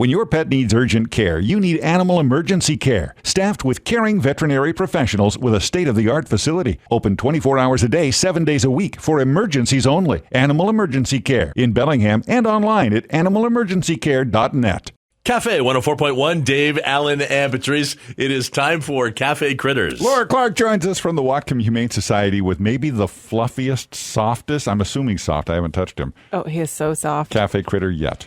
When your pet needs urgent care, you need Animal Emergency Care, staffed with caring veterinary professionals with a state-of-the-art facility. Open 24 hours a day, 7 days a week for emergencies only. Animal Emergency Care in Bellingham and online at animalemergencycare.net. KAFE 104.1, Dave, Allen, and Patrice. It is time for KAFE Critters. Laura Clark joins us from the Whatcom Humane Society with maybe the fluffiest, softest, I'm assuming soft, I haven't touched him, Oh, he is so soft. KAFE critter yet.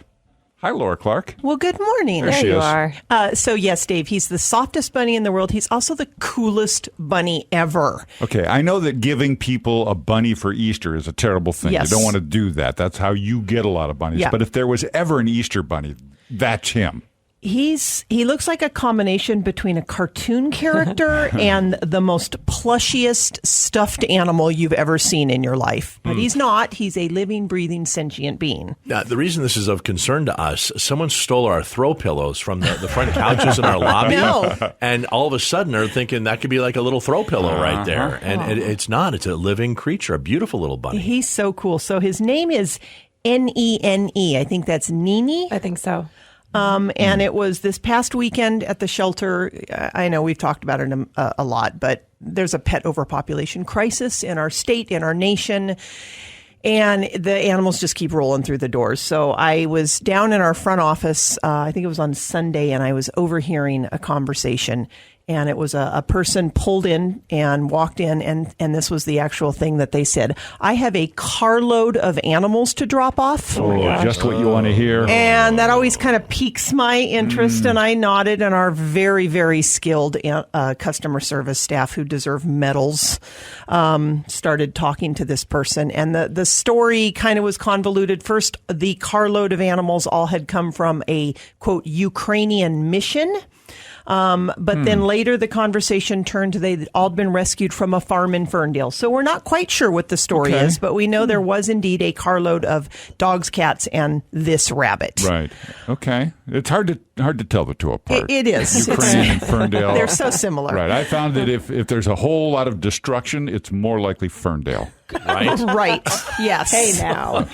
Hi, Laura Clark. Well, good morning. There she you is. are. So, yes, Dave, he's the softest bunny in the world. He's also the coolest bunny ever. Okay, I know that giving people a bunny for Easter is a terrible thing. Yes. You don't want to do that. That's how you get a lot of bunnies. Yeah. But if there was ever an Easter bunny, that's him. He looks like a combination between a cartoon character and the most plushiest stuffed animal you've ever seen in your life. But he's not. He's a living, breathing, sentient being. Now, the reason this is of concern to us, someone stole our throw pillows from the front couches in our lobby. No. And all of a sudden, they're thinking that could be like a little throw pillow right there. And it's not. It's a living creature, a beautiful little bunny. He's so cool. So his name is Nene. I think that's Nene. I think so. And it was this past weekend at the shelter. I know we've talked about it a lot, but there's a pet overpopulation crisis in our state, in our nation. And the animals just keep rolling through the doors. So I was down in our front office, I think it was on Sunday, and I was overhearing a conversation. And it was a person pulled in and walked in, and this was the actual thing that they said. I have a carload of animals to drop off. Oh, just what you want to hear. And that always kind of piques my interest, and I nodded, and our very, very skilled customer service staff who deserve medals started talking to this person. And the story kind of was convoluted. First, the carload of animals all had come from a, quote, Ukrainian mission. But then later the conversation turned to they'd all been rescued from a farm in Ferndale. So we're not quite sure what the story is, but we know there was indeed a carload of dogs, cats, and this rabbit. Right. Okay. It's hard to tell the two apart. It is. Ukraine and Ferndale. They're so similar. Right. I found that if there's a whole lot of destruction, it's more likely Ferndale. Right? Right. Yes. Hey now.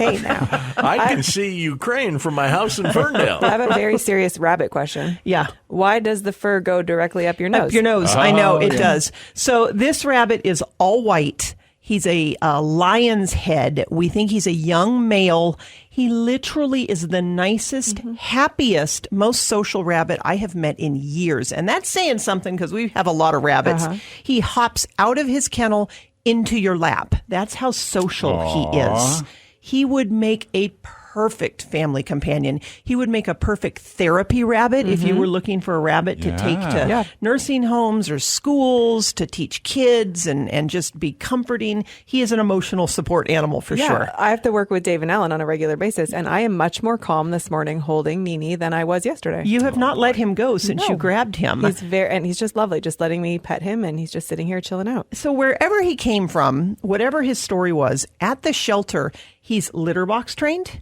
I can see Ukraine from my house in Ferndale. I have a very serious rabbit question. Yeah. Why does the fur go directly up your nose? Up your nose. I know it does. So this rabbit is all white. He's a lion's head. We think he's a young male. He literally is the nicest, happiest, most social rabbit I have met in years. And that's saying something because we have a lot of rabbits. He hops out of his kennel into your lap. That's how social he is. He would make a perfect family companion. He would make a perfect therapy rabbit if you were looking for a rabbit to take to nursing homes or schools to teach kids and just be comforting. He is an emotional support animal for sure. I have to work with Dave and Allen on a regular basis, and I am much more calm this morning holding Nene than I was yesterday. You have not let him go since you grabbed him. He's just lovely, just letting me pet him, and he's just sitting here chilling out. So wherever he came from, whatever his story was, at the shelter, he's litter box trained.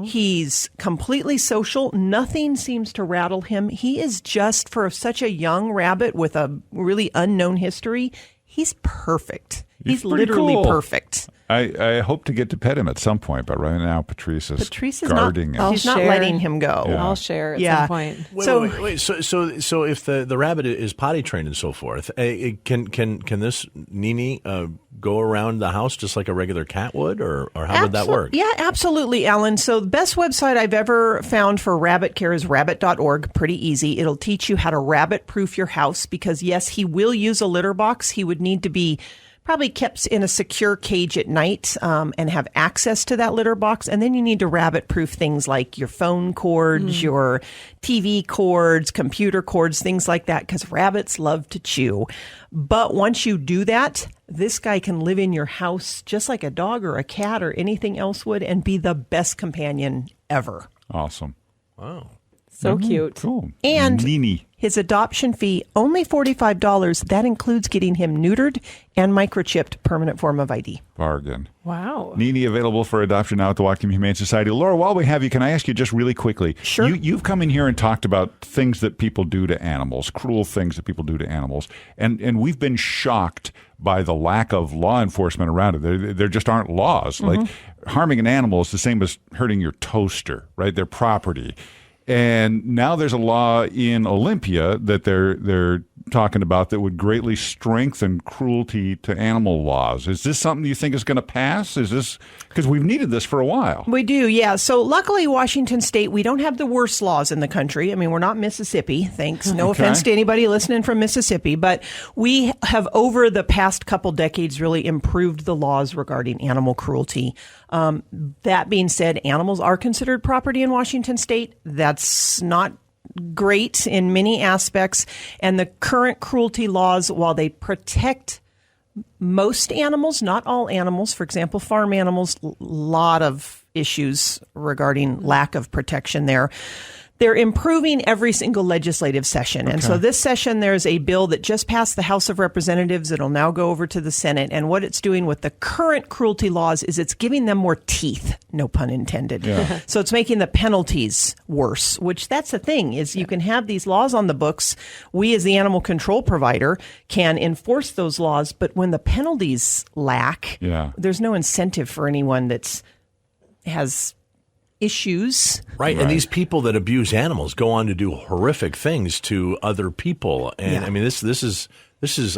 He's completely social. Nothing seems to rattle him. He is just, for such a young rabbit with a really unknown history, he's perfect. He's literally perfect. I hope to get to pet him at some point, but right now Patrice is guarding him. She's not letting him go. Yeah. I'll share at some point. Wait. So if the rabbit is potty trained and so forth, can this Nene go around the house just like a regular cat would, or how would that work? Yeah, absolutely, Alan. So the best website I've ever found for rabbit care is rabbit.org. Pretty easy. It'll teach you how to rabbit-proof your house because, yes, he will use a litter box. He would need to be probably kept in a secure cage at night and have access to that litter box. And then you need to rabbit-proof things like your phone cords, your TV cords, computer cords, things like that, because rabbits love to chew. But once you do that, this guy can live in your house just like a dog or a cat or anything else would and be the best companion ever. Awesome. Wow. So cute. Cool. And Nene. his adoption fee, only $45. That includes getting him neutered and microchipped, permanent form of ID. Bargain. Wow. Nene available for adoption now at the Whatcom Humane Society. Laura, while we have you, can I ask you just really quickly? Sure. You've come in here and talked about things that people do to animals, cruel things that people do to animals. And we've been shocked by the lack of law enforcement around it. There just aren't laws. Like harming an animal is the same as hurting your toaster, right? Their property. And now there's a law in Olympia that they're talking about that would greatly strengthen cruelty to animal laws. Is this something you think is going to pass? Is this because we've needed this for a while? We do, yeah. So luckily, Washington State, we don't have the worst laws in the country. I mean, we're not Mississippi. Thanks. No offense to anybody listening from Mississippi, but we have over the past couple decades really improved the laws regarding animal cruelty. That being said, animals are considered property in Washington State. That's not great in many aspects. And the current cruelty laws, while they protect most animals, not all animals, for example, farm animals, a lot of issues regarding lack of protection there. They're improving every single legislative session. And so this session, there's a bill that just passed the House of Representatives. It'll now go over to the Senate. And what it's doing with the current cruelty laws is it's giving them more teeth, no pun intended. Yeah. So it's making the penalties worse, which that's the thing is you can have these laws on the books. We as the animal control provider can enforce those laws. But when the penalties lack, there's no incentive for anyone that's has issues. Right. And these people that abuse animals go on to do horrific things to other people. And I mean, this is,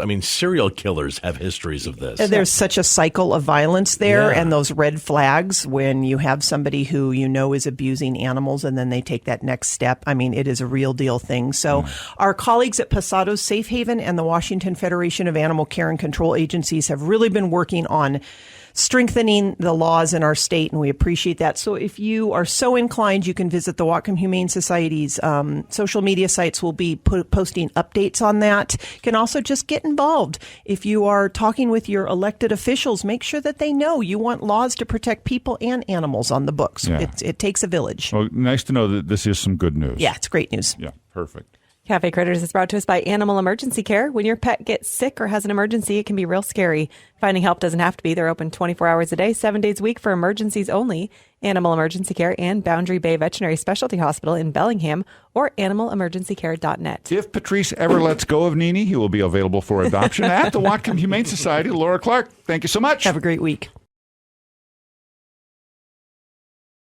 I mean, serial killers have histories of this. There's such a cycle of violence there and those red flags when you have somebody who you know is abusing animals and then they take that next step. I mean, it is a real deal thing. So our colleagues at Pasado's Safe Haven and the Washington Federation of Animal Care and Control Agencies have really been working on strengthening the laws in our state, and we appreciate that. So if you are so inclined, you can visit the Whatcom Humane Society's social media sites. We'll be posting updates on that. You can also just get involved. If you are talking with your elected officials, make sure that they know you want laws to protect people and animals on the books. It takes a village. Well, nice to know that this is some good news. Yeah, it's great news. Yeah, perfect. KAFE Kritters is brought to us by Animal Emergency Care. When your pet gets sick or has an emergency, it can be real scary. Finding help doesn't have to be. They're open 24 hours a day, 7 days a week for emergencies only. Animal Emergency Care and Boundary Bay Veterinary Specialty Hospital in Bellingham or animalemergencycare.net. If Patrice ever lets go of Nene, he will be available for adoption at the Whatcom Humane Society. Laura Clark, thank you so much. Have a great week.